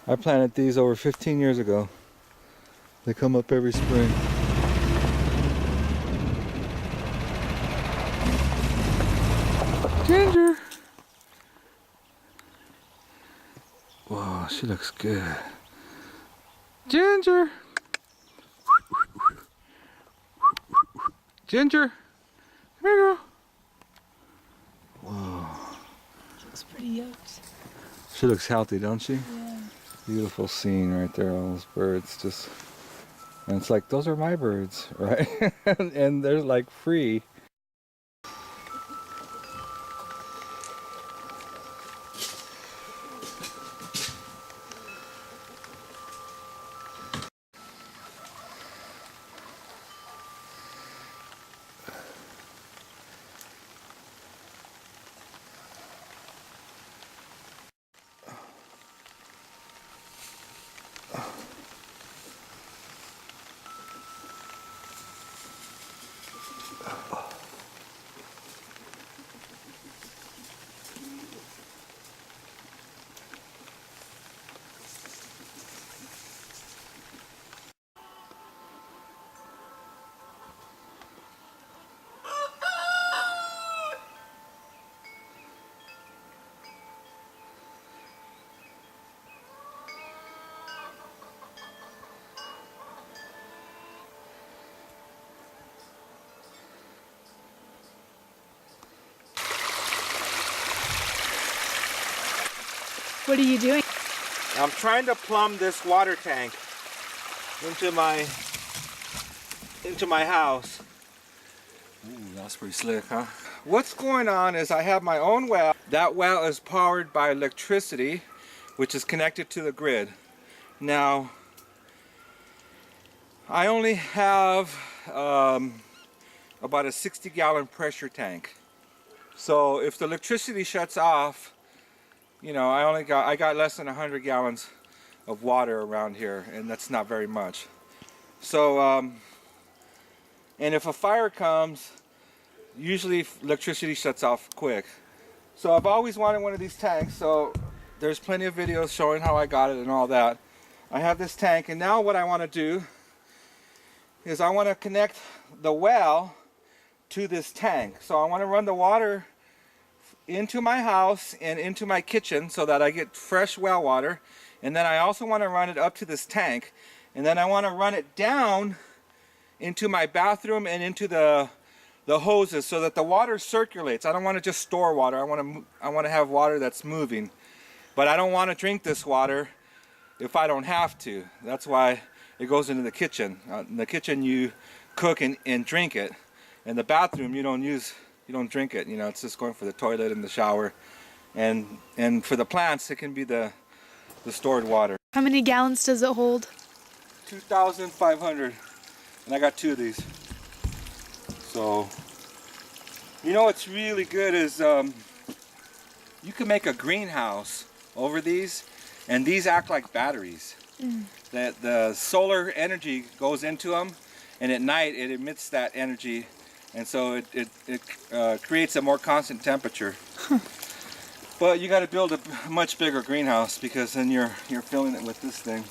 I planted these over 15 years ago. They come up every spring. Ginger! Whoa, she looks good. Ginger! Ginger! Come here, girl. Whoa. She looks pretty yoked. She looks healthy, don't she? Yeah. Beautiful scene right there, all those birds just... And it's like, those are my birds, right? and they're like free. What are you doing? I'm trying to plumb this water tank into my house. Ooh, that's pretty slick, huh? What's going on is I have my own well. That well is powered by electricity, which is connected to the grid. Now, I only have about a 60-gallon pressure tank. So if the electricity shuts off, you know, I got less than 100 gallons of water around here, and that's not very much. So, and if a fire comes, usually electricity shuts off quick. So I've always wanted one of these tanks, so there's plenty of videos showing how I got it and all that. I have this tank, and now what I want to do is I want to connect the well to this tank. So I want to run the water into my house and into my kitchen so that I get fresh well water, and then I also want to run it up to this tank, and then I want to run it down into my bathroom and into the hoses so that the water circulates. I don't want to just store water. I want to have water that's moving, but I don't want to drink this water if I don't have to. That's why it goes into the kitchen. In the kitchen you cook and drink it. In the bathroom you don't drink it. You know, it's just going for the toilet and the shower, and for the plants it can be the stored water. How many gallons does it hold? 2,500, and I got 2 of these. So, you know what's really good is you can make a greenhouse over these, and these act like batteries. That the solar energy goes into them, and at night it emits that energy. And so it creates a more constant temperature. But you got to build a much bigger greenhouse, because then you're filling it with this thing.